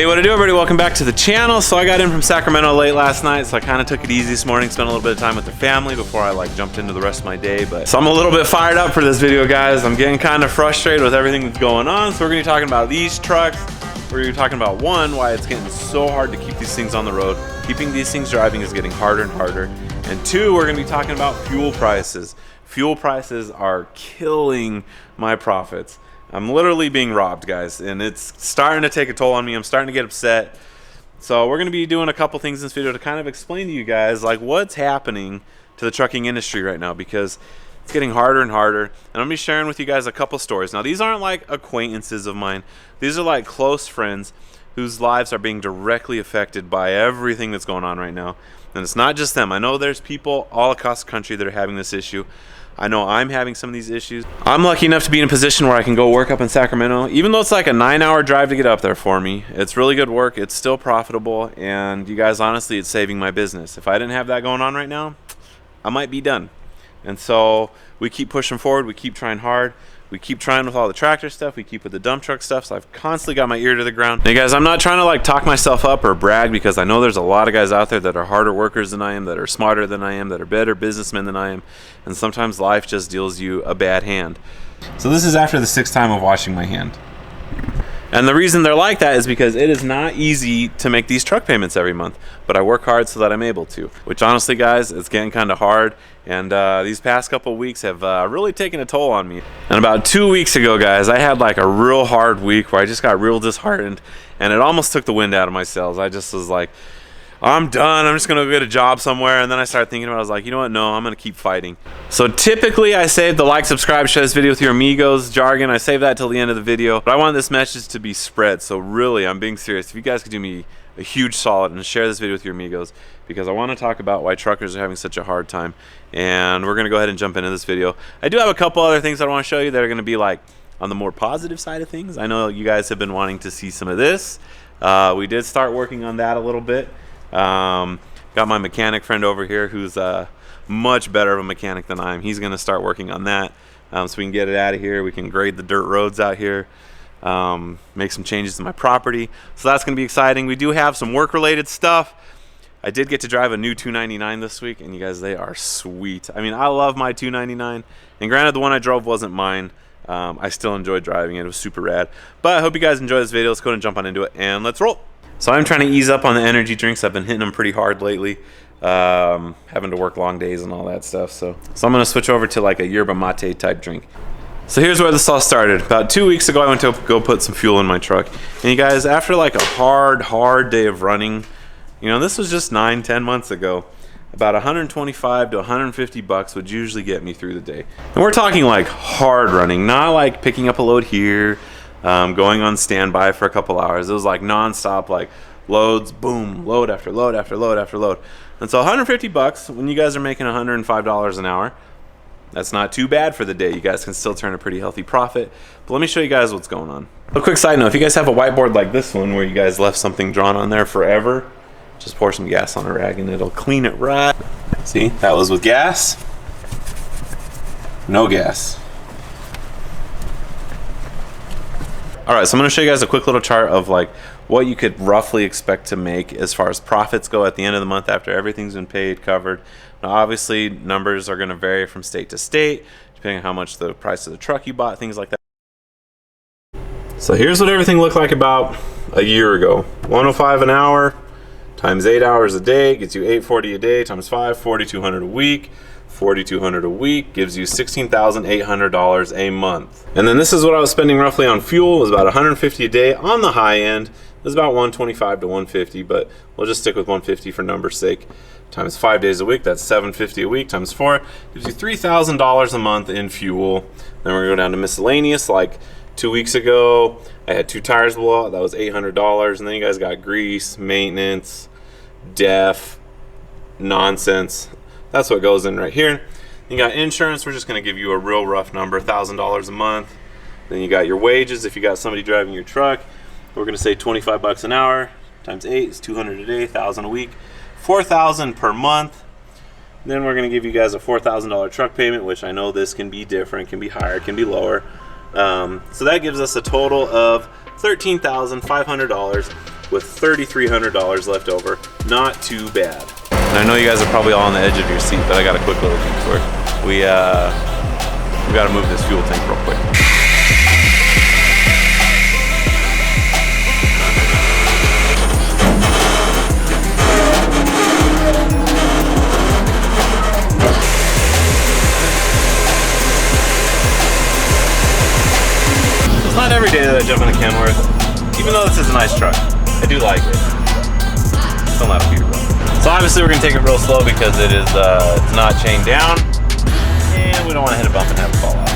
Hey, what to do, everybody? Welcome back to the channel. So I got in from Sacramento late last night, so I kind of took it easy this morning, spent a little bit of time with the family before I jumped into the rest of my day. So I'm a little bit fired up for this video, guys. I'm getting kind of frustrated with everything that's going on. So we're gonna be talking about these trucks. We're gonna be talking about one, why it's getting so hard to keep these things on the road. Keeping these things driving is getting harder and harder. And two, we're gonna be talking about fuel prices. Fuel prices are killing my profits. I'm literally being robbed, guys, and it's starting to take a toll on me. I'm starting to get upset. So we're going to be doing a couple things in this video to kind of explain to you guys what's happening to the trucking industry right now, because it's getting harder and harder. And I'm going to be sharing with you guys a couple stories. Now, these aren't like acquaintances of mine. These are like close friends whose lives are being directly affected by everything that's going on right now. And it's not just them. I know there's people all across the country that are having this issue. I know I'm having some of these issues. I'm lucky enough to be in a position where I can go work up in Sacramento. Even though it's like a 9-hour drive to get up there for me, it's really good work. It's still profitable. And you guys, honestly, it's saving my business. If I didn't have that going on right now, I might be done. And so we keep pushing forward. We keep trying hard. We keep trying with all the tractor stuff. We keep with the dump truck stuff. So I've constantly got my ear to the ground. Hey guys, I'm not trying to talk myself up or brag, because I know there's a lot of guys out there that are harder workers than I am, that are smarter than I am, that are better businessmen than I am. And sometimes life just deals you a bad hand. So this is after the 6th time of washing my hand. And the reason they're like that is because it is not easy to make these truck payments every month, but I work hard so that I'm able to, which honestly, guys, it's getting kind of hard. And these past couple weeks have really taken a toll on me. And about 2 weeks ago, guys, I had a real hard week where I just got real disheartened, and it almost took the wind out of my sails. I just was like, I'm done. I'm just going to go get a job somewhere. And then I started thinking about it. I was like, you know what? No, I'm going to keep fighting. So typically I save the like, subscribe, share this video with your amigos jargon. I save that till the end of the video. But I want this message to be spread. So really, I'm being serious. If you guys could do me a huge solid and share this video with your amigos, because I want to talk about why truckers are having such a hard time. And we're going to go ahead and jump into this video. I do have a couple other things I want to show you that are going to be on the more positive side of things. I know you guys have been wanting to see some of this. We did start working on that a little bit. Got my mechanic friend over here who's much better of a mechanic than I am. He's going to start working on that, so we can get it out of here. We can grade the dirt roads out here, make some changes to my property. So that's going to be exciting. We do have some work related stuff. I did get to drive a new 299 this week, and you guys, they are sweet. I mean, I love my 299, and granted, the one I drove wasn't mine. I still enjoyed driving it. It was super rad. But I hope you guys enjoy this video. Let's go ahead and jump on into it, and let's roll. So I'm trying to ease up on the energy drinks. I've been hitting them pretty hard lately, having to work long days and all that stuff. So I'm going to switch over to a yerba mate type drink. So here's where this all started. About 2 weeks ago, I went to go put some fuel in my truck. And you guys, after a hard day of running, this was just 9-10 months ago, about 125 to 150 bucks would usually get me through the day. And we're talking hard running, not picking up a load here, going on standby for a couple hours. It was non-stop, loads, boom, load after load after load after load. And so 150 bucks when you guys are making $105 an hour, that's not too bad for the day. You guys can still turn a pretty healthy profit. But let me show you guys what's going on. A quick side note, if you guys have a whiteboard like this one where you guys left something drawn on there forever, just pour some gas on a rag and it'll clean it right. See, that was with gas, no gas. All right, so I'm going to show you guys a quick little chart of what you could roughly expect to make as far as profits go at the end of the month after everything's been paid, covered. Now, obviously, numbers are going to vary from state to state, depending on how much the price of the truck you bought, things like that. So here's what everything looked like about a year ago. 105 an hour times 8 hours a day gets you $840 a day times 5, $4,200 a week. $4,200 a week gives you $16,800 a month. And then this is what I was spending roughly on fuel. It was about $150 a day on the high end. It was about $125 to $150, but we'll just stick with $150 for number's sake. Times 5 days a week, that's $750 a week. Times 4 gives you $3,000 a month in fuel. Then we're gonna go down to miscellaneous. 2 weeks ago, I had 2 tires blow out. That was $800. And then you guys got grease, maintenance, def, nonsense. That's what goes in right here. You got insurance. We're just going to give you a real rough number, $1,000 a month. Then you got your wages. If you got somebody driving your truck, we're going to say 25 bucks an hour times 8 is $200 a day, $1,000 a week, $4,000 per month. Then we're going to give you guys a $4,000 truck payment, which I know this can be different, can be higher, can be lower. So that gives us a total of $13,500. with $3,300 left over. Not too bad. And I know you guys are probably all on the edge of your seat, but I got a quick little detour. We got to move this fuel tank real quick. It's not every day that I jump in a Kenworth, even though this is a nice truck. I do like it. Still not a Peterbilt. So obviously we're gonna take it real slow because it is it's not chained down, and we don't want to hit a bump and have it fall out.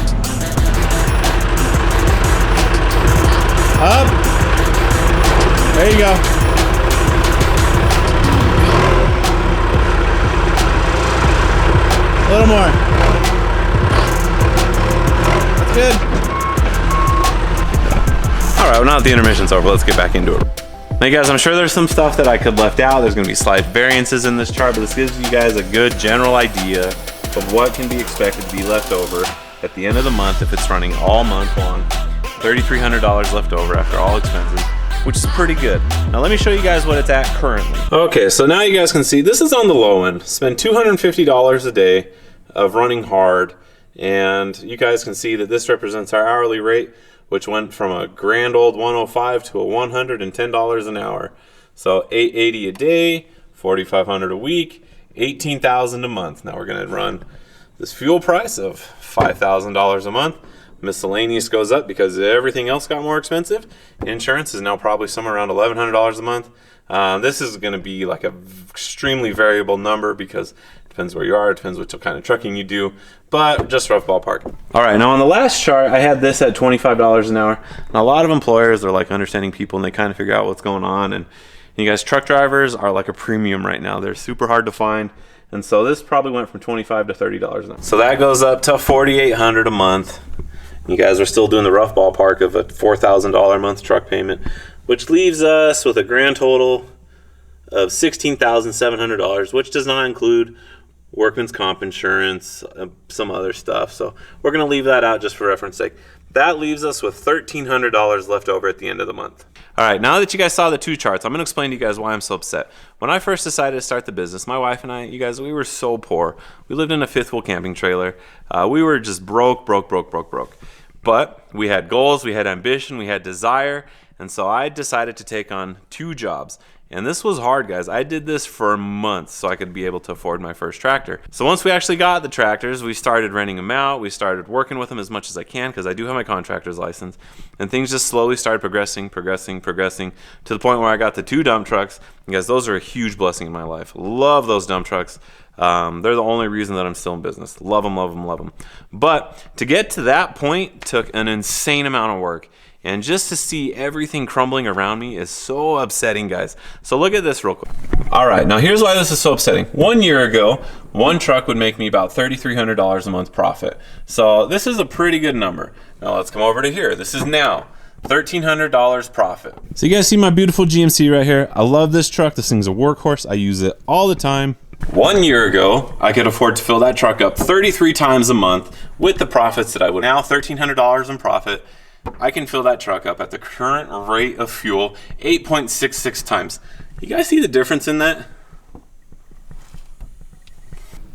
Up. There you go. A little more. That's good. All right, well now that the intermission's over, let's get back into it. Now guys, I'm sure there's some stuff that I could left out. There's gonna be slight variances in this chart, but this gives you guys a good general idea of what can be expected to be left over at the end of the month if it's running all month long. $3,300 left over after all expenses, which is pretty good. Now let me show you guys what it's at currently. Okay, so now you guys can see this is on the low end. Spend $250 a day of running hard, and you guys can see that this represents our hourly rate, which went from a grand old 105 to a $110 an hour. So $880 a day, $4,500 a week, $18,000 a month. Now we're gonna run this fuel price of $5,000 a month. Miscellaneous goes up because everything else got more expensive. Insurance is now probably somewhere around $1,100 a month. This is gonna be like an extremely variable number because it depends where you are, it depends what kind of trucking you do, but just rough ballpark. All right, now on the last chart, I had this at $25 an hour. Now a lot of employers are like understanding people and they kind of figure out what's going on. And you guys, truck drivers are like a premium right now. They're super hard to find. And so this probably went from $25 to $30 an hour. So that goes up to $4,800 a month. You guys are still doing the rough ballpark of a $4,000 a month truck payment, which leaves us with a grand total of $16,700, which does not include workman's comp insurance, some other stuff. So we're gonna leave that out just for reference sake. That leaves us with $1,300 left over at the end of the month. All right, now that you guys saw the two charts, I'm gonna explain to you guys why I'm so upset. When I first decided to start the business, my wife and I, you guys, we were so poor. We lived in a fifth wheel camping trailer. We were just broke. But we had goals, we had ambition, we had desire, and so I decided to take on two jobs. And this was hard, guys. I did this for months so I could be able to afford my first tractor. So once we actually got the tractors, we started renting them out. We started working with them as much as I can because I do have my contractor's license. And things just slowly started progressing to the point where I got the two dump trucks. And guys, those are a huge blessing in my life. Love those dump trucks. They're the only reason that I'm still in business. Love them. But to get to that point took an insane amount of work. And just to see everything crumbling around me is so upsetting, guys. So look at this real quick. All right, now here's why this is so upsetting. 1 year ago, one truck would make me about $3,300 a month profit. So this is a pretty good number. Now let's come over to here. This is now $1,300 profit. So you guys see my beautiful GMC right here? I love this truck. This thing's a workhorse. I use it all the time. 1 year ago, I could afford to fill that truck up 33 times a month with the profits that I would. Now $1,300 in profit. I can fill that truck up at the current rate of fuel 8.66 times. You guys see the difference in that?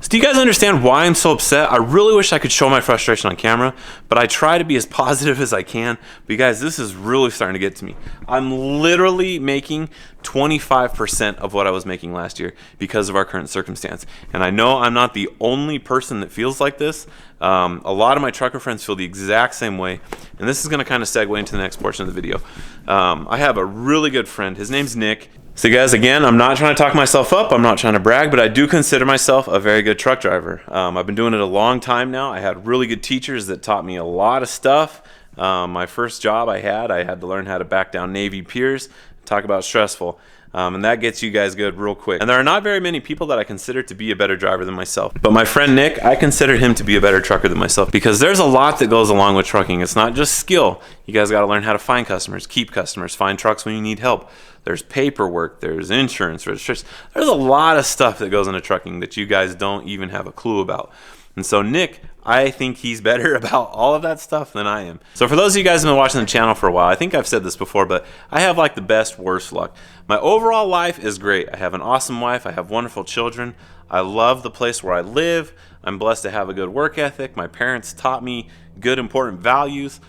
So do you guys understand why I'm so upset? I really wish I could show my frustration on camera, but I try to be as positive as I can. But you guys, this is really starting to get to me. I'm literally making 25% of what I was making last year because of our current circumstance. And I know I'm not the only person that feels like this. A lot of my trucker friends feel the exact same way. And this is gonna kind of segue into the next portion of the video. I have a really good friend. His name's Nick. So guys, again, I'm not trying to talk myself up. I'm not trying to brag, but I do consider myself a very good truck driver. I've been doing it a long time now. I had really good teachers that taught me a lot of stuff. My first job I had to learn how to back down Navy piers. Talk about stressful. And that gets you guys good real quick. And there are not very many people that I consider to be a better driver than myself. But my friend Nick, I consider him to be a better trucker than myself because there's a lot that goes along with trucking. It's not just skill. You guys got to learn how to find customers, keep customers, find trucks when you need help. There's paperwork, there's insurance, registration. There's a lot of stuff that goes into trucking that you guys don't even have a clue about. And so Nick, I think he's better about all of that stuff than I am. So for those of you guys who've been watching the channel for a while, I think I've said this before, but I have like the best, worst luck. My overall life is great. I have an awesome wife. I have wonderful children. I love the place where I live. I'm blessed to have a good work ethic. My parents taught me good, important values.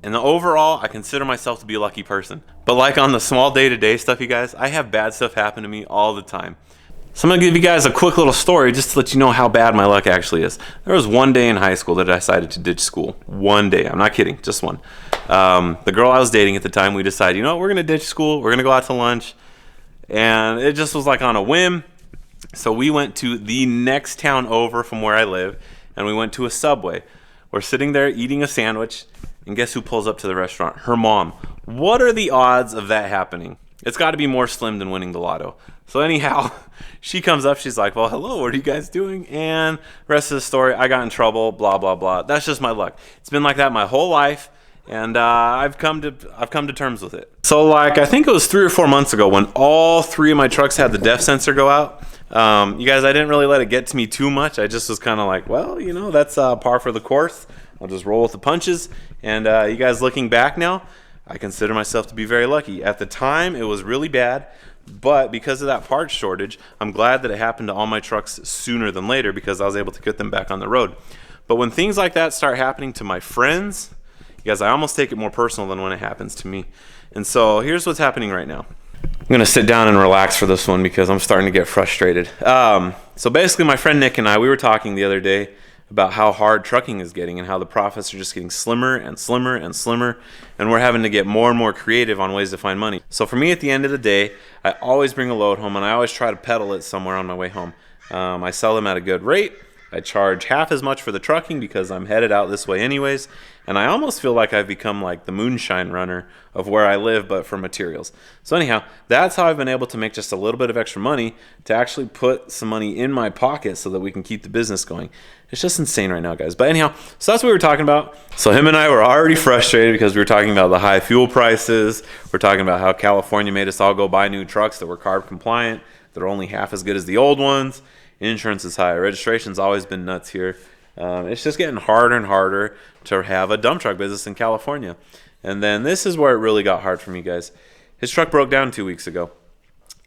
And overall, I consider myself to be a lucky person. But like on the small day-to-day stuff, you guys, I have bad stuff happen to me all the time. So I'm going to give you guys a quick little story just to let you know how bad my luck actually is. There was one day in high school that I decided to ditch school. One day. I'm not kidding. Just one. The girl I was dating at the time, we decided, you know what, we're going to ditch school. We're going to go out to lunch. And it just was like on a whim. So we went to the next town over from where I live, and we went to a Subway. We're sitting there eating a sandwich, and guess who pulls up to the restaurant? Her mom. What are the odds of that happening? It's got to be more slim than winning the lotto. So anyhow, she comes up, she's like, well, hello, what are you guys doing? And the rest of the story, I got in trouble, blah, blah, blah. That's just my luck. It's been like that my whole life, and I've come to terms with it. So like, I think it was 3 or 4 months ago when all 3 of my trucks had the depth sensor go out. You guys, I didn't really let it get to me too much. I just was kind of like, well, you know, that's par for the course. I'll just roll with the punches. And you guys looking back now, I consider myself to be very lucky. At the time, it was really bad. But because of that parts shortage, I'm glad that it happened to all my trucks sooner than later because I was able to get them back on the road. But when things like that start happening to my friends, you guys, I almost take it more personal than when it happens to me. And so here's what's happening right now. I'm going to sit down and relax for this one because I'm starting to get frustrated. So basically, my friend Nick and I, we were talking the other day about how hard trucking is getting and how the profits are just getting slimmer and slimmer and slimmer, and we're having to get more and more creative on ways to find money. So for me, at the end of the day, I always bring a load home, and I always try to peddle it somewhere on my way home. I sell them at a good rate. I charge half as much for the trucking because I'm headed out this way anyways, and I almost feel like I've become like the moonshine runner of where I live, but for materials. So anyhow, that's how I've been able to make just a little bit of extra money to actually put some money in my pocket so that we can keep the business going. It's just insane right now, guys. But anyhow, so that's what we were talking about. So him and I were already frustrated because we were talking about the high fuel prices. We're talking about how California made us all go buy new trucks that were CARB compliant. They're only half as good as the old ones. Insurance is high. Registration's always been nuts here. It's just getting harder and harder to have a dump truck business in California. And then this is where it really got hard for me, guys. His truck broke down 2 weeks ago.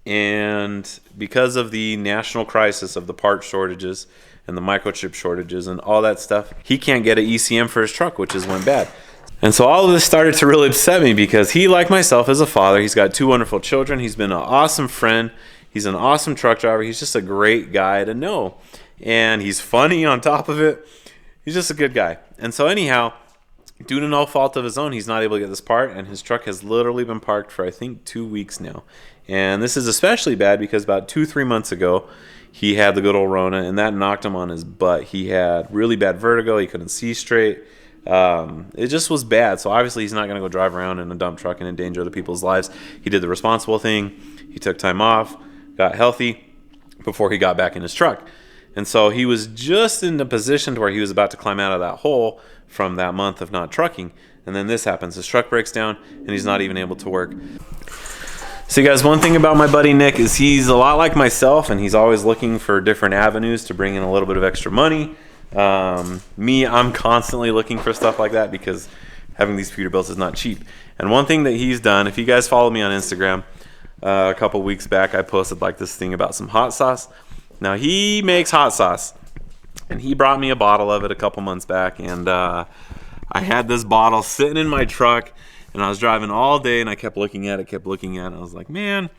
And because of the national crisis of the part shortages and the microchip shortages and all that stuff, he can't get an ECM for his truck, which is went bad. And so all of this started to really upset me because he, like myself, is a father. He's got 2 wonderful children. He's been an awesome friend. He's an awesome truck driver. He's just a great guy to know. And he's funny on top of it. He's just a good guy. And so anyhow, due to no fault of his own, he's not able to get this part, and his truck has literally been parked for, I think, 2 weeks now. And this is especially bad because about 2-3 months ago, he had the good old Rona, and that knocked him on his butt. He had really bad vertigo. He couldn't see straight. It just was bad. So obviously he's not going to go drive around in a dump truck and endanger other people's lives. He did the responsible thing. He took time off, got healthy before he got back in his truck. And so he was just in the position to where he was about to climb out of that hole from that month of not trucking. And then this happens. His truck breaks down and he's not even able to work. So you guys, one thing about my buddy Nick is he's a lot like myself, and he's always looking for different avenues to bring in a little bit of extra money. Me, I'm constantly looking for stuff like that because having these Peterbilts is not cheap. And one thing that he's done, if you guys follow me on Instagram, a couple weeks back, I posted like this thing about some hot sauce. Now he makes hot sauce, and he brought me a bottle of it a couple months back, and I had this bottle sitting in my truck, and I was driving all day, and I kept looking at it, and I was like, man,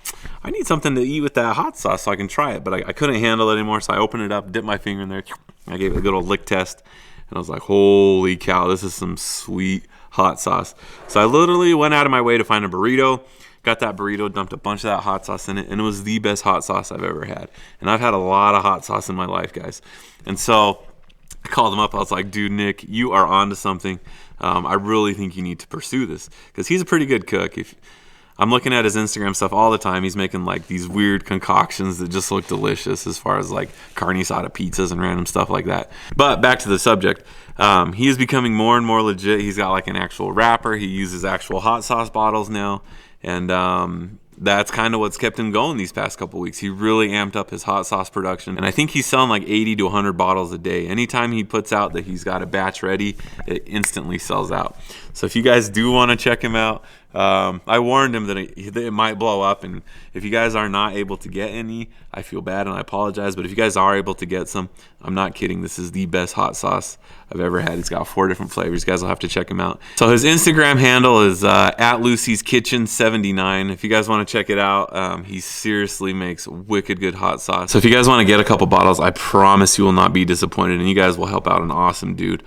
I need something to eat with that hot sauce so I can try it, but I couldn't handle it anymore, so I opened it up, dipped my finger in there, I gave it a good old lick test, and I was like, holy cow, this is some sweet hot sauce. So I literally went out of my way to find a burrito, got that burrito, dumped a bunch of that hot sauce in it, and it was the best hot sauce I've ever had. And I've had a lot of hot sauce in my life, guys. And so I called him up. I was like, dude, Nick, you are onto something. I really think you need to pursue this because he's a pretty good cook. I'm looking at his Instagram stuff all the time. He's making like these weird concoctions that just look delicious as far as like carne asada pizzas and random stuff like that. But back to the subject. He is becoming more and more legit. He's got like an actual wrapper. He uses actual hot sauce bottles now. And that's kind of what's kept him going these past couple weeks. He really amped up his hot sauce production, and I think he's selling like 80 to 100 bottles a day. Anytime he puts out that he's got a batch ready, it instantly sells out. So if you guys do want to check him out, I warned him that it might blow up, and if you guys are not able to get any, I feel bad and I apologize, but if you guys are able to get some, I'm not kidding, this is the best hot sauce I've ever had. He's got 4 different flavors. You guys will have to check him out. So his Instagram handle is at Lucy's Kitchen 79. If you guys want to check it out, he seriously makes wicked good hot sauce. So if you guys want to get a couple bottles, I promise you will not be disappointed, and you guys will help out an awesome dude.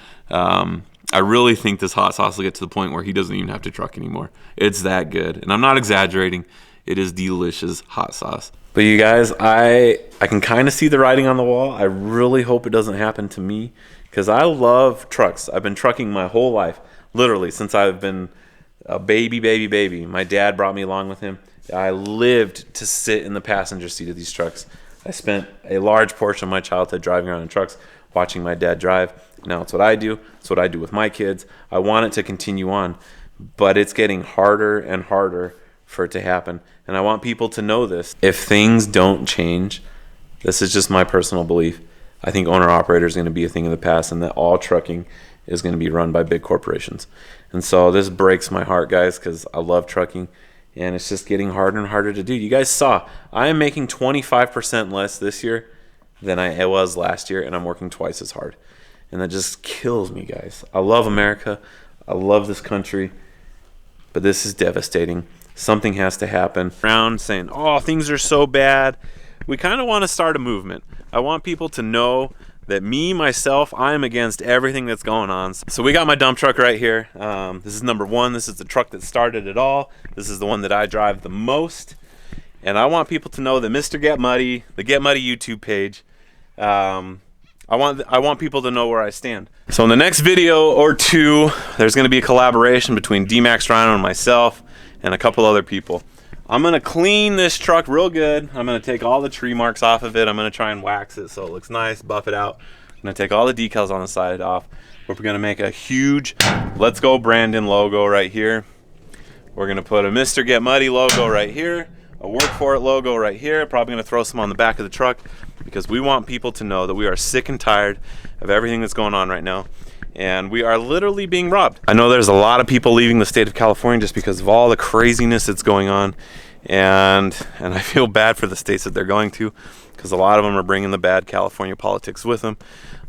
I really think this hot sauce will get to the point where he doesn't even have to truck anymore. It's that good, and I'm not exaggerating. It is delicious hot sauce. But you guys, I can kind of see the writing on the wall. I really hope it doesn't happen to me, because I love trucks. I've been trucking my whole life, literally since I've been a baby. My dad brought me along with him. I lived to sit in the passenger seat of these trucks. I spent a large portion of my childhood driving around in trucks, watching my dad drive. Now it's what I do. It's what I do with my kids. I want it to continue on, but it's getting harder and harder for it to happen. And I want people to know this. If things don't change, this is just my personal belief, I think owner-operator is going to be a thing of the past, and that all trucking is going to be run by big corporations. And so this breaks my heart, guys, because I love trucking, and it's just getting harder and harder to do. You guys saw, I am making 25% less this year than I was last year, and I'm working twice as hard. And that just kills me, guys. I love America. I love this country. But this is devastating. Something has to happen. Around saying, oh, things are so bad. We kind of want to start a movement. I want people to know that me, myself, I am against everything that's going on. So we got my dump truck right here. This is number 1. This is the truck that started it all. This is the one that I drive the most. And I want people to know that Mr. Get Muddy, the Get Muddy YouTube page, I want people to know where I stand. So in the next video or 2, there's going to be a collaboration between D-Max Rhino and myself and a couple other people. I'm going to clean this truck real good. I'm going to take all the tree marks off of it. I'm going to try and wax it so it looks nice, buff it out. I'm going to take all the decals on the side off. We're going to make a huge Let's Go Brandon logo right here. We're going to put a Mr. Get Muddy logo right here, a Work For It logo right here. Probably going to throw some on the back of the truck, because we want people to know that we are sick and tired of everything that's going on right now, and we are literally being robbed. I know there's a lot of people leaving the state of California just because of all the craziness that's going on, and I feel bad for the states that they're going to, because a lot of them are bringing the bad California politics with them.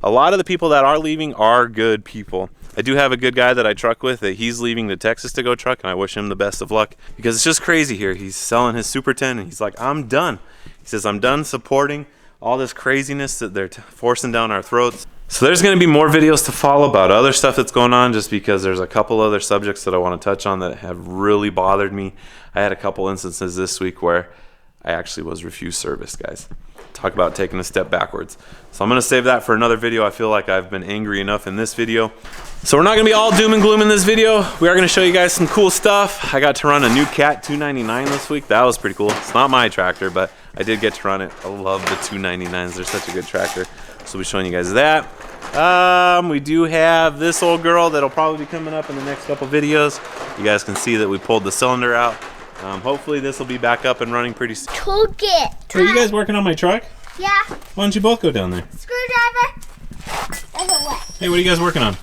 A lot of the people that are leaving are good people. I do have a good guy that I truck with that he's leaving to Texas to go truck, and I wish him the best of luck, because it's just crazy here. He's selling his Super 10, and he's like, I'm done. He says, I'm done supporting all this craziness that they're forcing down our throats. So there's going to be more videos to follow about other stuff that's going on, just because there's a couple other subjects that I want to touch on that have really bothered me. I had a couple instances this week where I actually was refused service, guys. Talk about taking a step backwards. So I'm going to save that for another video. I feel like I've been angry enough in this video. So we're not going to be all doom and gloom in this video. We are going to show you guys some cool stuff. I got to run a new Cat 299 this week. That was pretty cool. It's not my tractor, but I did get to run it. I love the 299s. They're such a good tractor. So we'll be showing you guys that. We do have this old girl that'll probably be coming up in the next couple videos. You guys can see that we pulled the cylinder out. Hopefully this will be back up and running pretty soon. Took it. Are you guys working on my truck? Yeah. Why don't you both go down there? Screwdriver. That's a what? Hey, what are you guys working on?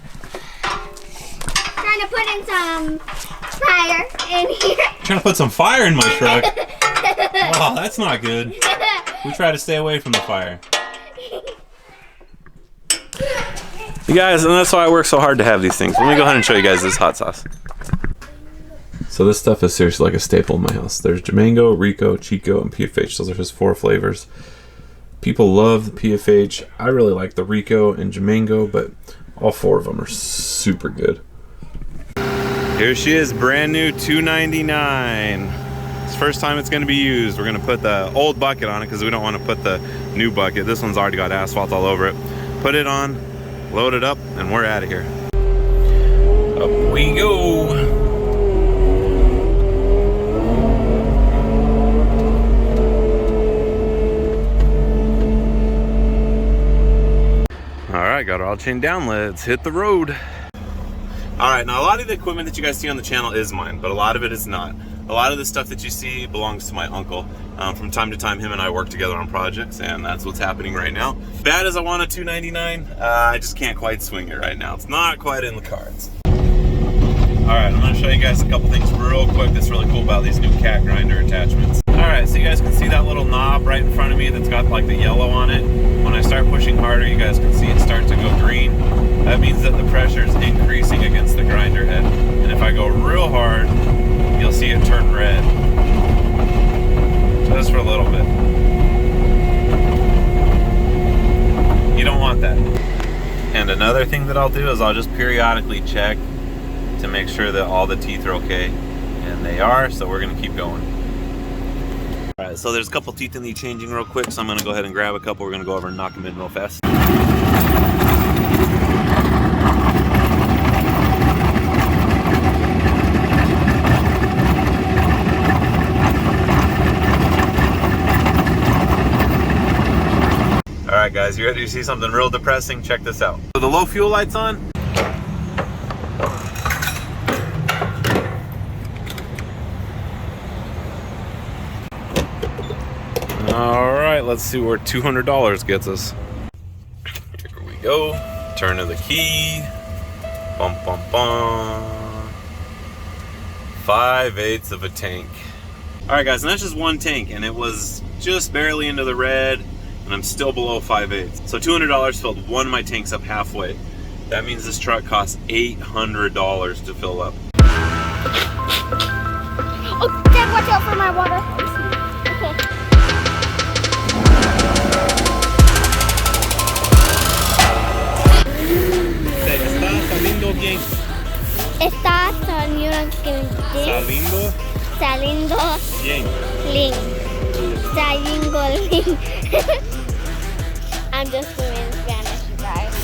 Trying to put in some fire in here. Trying to put some fire in my truck? Oh, that's not good. We try to stay away from the fire. You guys, and that's why I work so hard to have these things. Let me go ahead and show you guys this hot sauce. So this stuff is seriously like a staple in my house. There's Jamango, Rico, Chico, and PFH. Those are his 4 flavors. People love the PFH. I really like the Rico and Jamango, but all 4 of them are super good. Here she is, brand new 299. It's the first time it's going to be used. We're going to put the old bucket on it because we don't want to put the new bucket. This one's already got asphalt all over it. Put it on, load it up, and we're out of here. Up we go. Alright, got our all chain down. Let's hit the road. Alright, now a lot of the equipment that you guys see on the channel is mine, but a lot of it is not. A lot of the stuff that you see belongs to my uncle. From time to time, him and I work together on projects, and that's what's happening right now. Bad as I want a $299, I just can't quite swing it right now. It's not quite in the cards. Alright, I'm going to show you guys a couple things real quick that's really cool about these new cat grinder attachments. Alright, so you guys can see that little knob right in front of me that's got like the yellow on it. When I start pushing harder, you guys can see it start to go green. That means that the pressure is increasing against the grinder head. And if I go real hard, you'll see it turn red. Just for a little bit. You don't want that. And another thing that I'll do is I'll just periodically check to make sure that all the teeth are okay. And they are, so we're gonna keep going. All right, so there's a couple teeth in the changing real quick, so I'm gonna go ahead and grab a couple. We're gonna go over and knock them in real fast. All right, guys, you ready to see something real depressing? Check this out. So the low fuel light's on. All right, let's see where $200 gets us. Here we go. Turn of the key. Bum, bum, bum. 5/8 of a tank. All right, guys, and that's just one tank, and it was just barely into the red, and I'm still below 5/8. So $200 filled one of my tanks up halfway. That means this truck costs $800 to fill up. Oh, Dad, watch out for my water. Okay. Está saliendo Bien. Ling. Saliendo Ling. I'm just doing Spanish, you guys.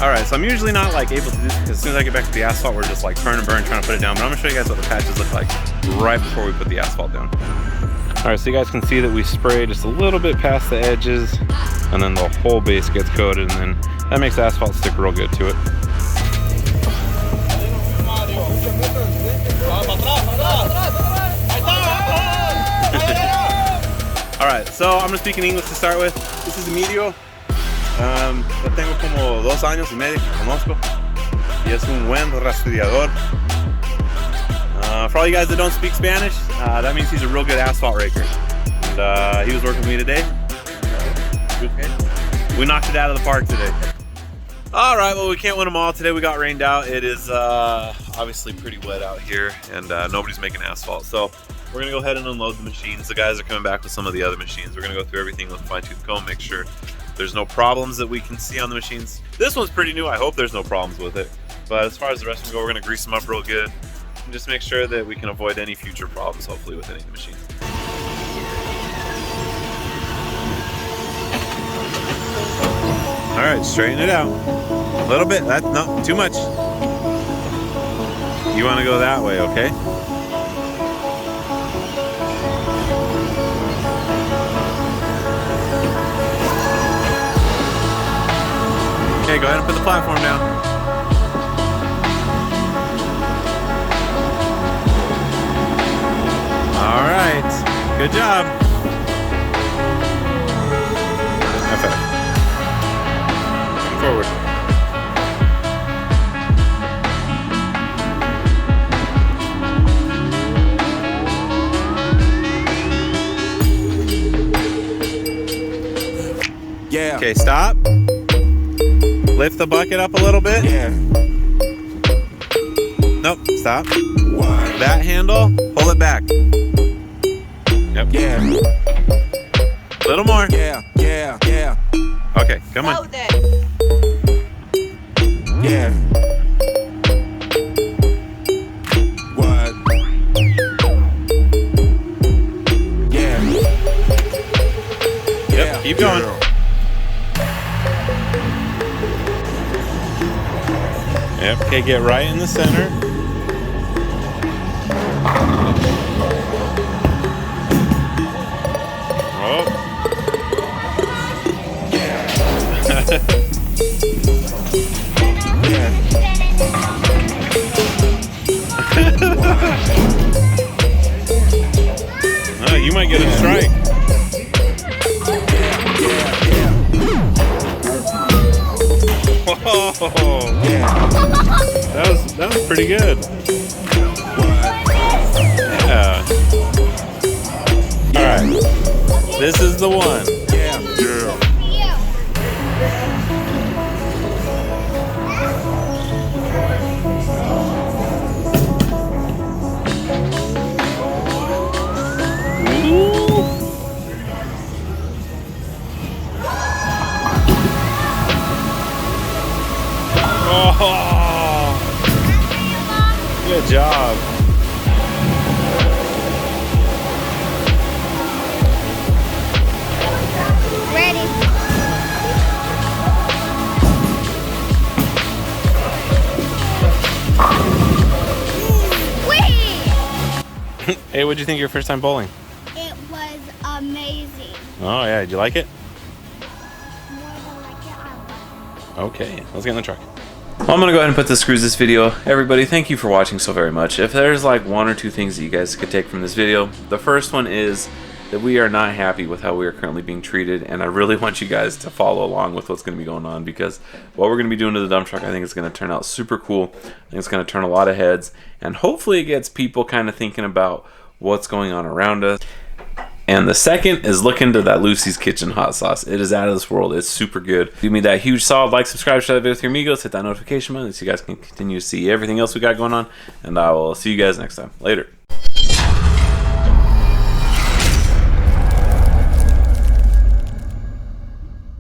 Alright, so I'm usually not like able to do this because as soon as I get back to the asphalt, we're just like turn and burn trying to put it down. But I'm gonna show you guys what the patches look like right before we put the asphalt down. Alright, so you guys can see that we spray just a little bit past the edges, and then the whole base gets coated, and then that makes the asphalt stick real good to it. Alright, so I'm gonna speak in English to start with. This is Emilio. Lo tengo como 2 años y medio que conozco y es un buen rastreador. For all you guys that don't speak Spanish, that means he's a real good asphalt raker. And he was working with me today. We knocked it out of the park today. All right, well, we can't win them all today. We got rained out. It is obviously pretty wet out here, and nobody's making asphalt. So we're gonna go ahead and unload the machines. The guys are coming back with some of the other machines. We're gonna go through everything with a fine-tooth comb, make sure there's no problems that we can see on the machines. This one's pretty new. I hope there's no problems with it. But as far as the rest of them go, we're gonna grease them up real good and just make sure that we can avoid any future problems, hopefully, with any of the machines. All right, straighten it out. A little bit, no, too much. You wanna go that way, okay? Okay, go ahead and put the platform down. All right, good job. High five. Come forward. Yeah. Okay, stop. Lift the bucket up a little bit. Yeah. Nope, stop. What? That handle, pull it back. Yep. Yeah. Little more. Yeah. Yeah. Yeah. Okay, come on. Yeah. What? Yeah. Yep, keep going. Girl. Okay, get right in the center. Oh. Oh, you might get a strike. Whoa. That was pretty good. Yeah. Alright. This is the one. Yeah. Oh, good job. Ready. Whee! Hey, what'd you think of your first time bowling? It was amazing. Oh yeah, did you like it? More than like it, I loved Okay, let's get in the truck. Well, I'm gonna go ahead and put the screws this video. Everybody, thank you for watching so very much. If there's like one or two things that you guys could take from this video, the first one is that we are not happy with how we are currently being treated, and I really want you guys to follow along with what's going to be going on, because what we're going to be doing to the dump truck, I think, is going to turn out super cool. I think it's going to turn a lot of heads, and hopefully it gets people kind of thinking about what's going on around us. And the second is look into that Lucy's Kitchen hot sauce. It is out of this world. It's super good. Do me that huge solid like, subscribe, share that video with your amigos, hit that notification button so you guys can continue to see everything else we got going on. And I will see you guys next time. Later.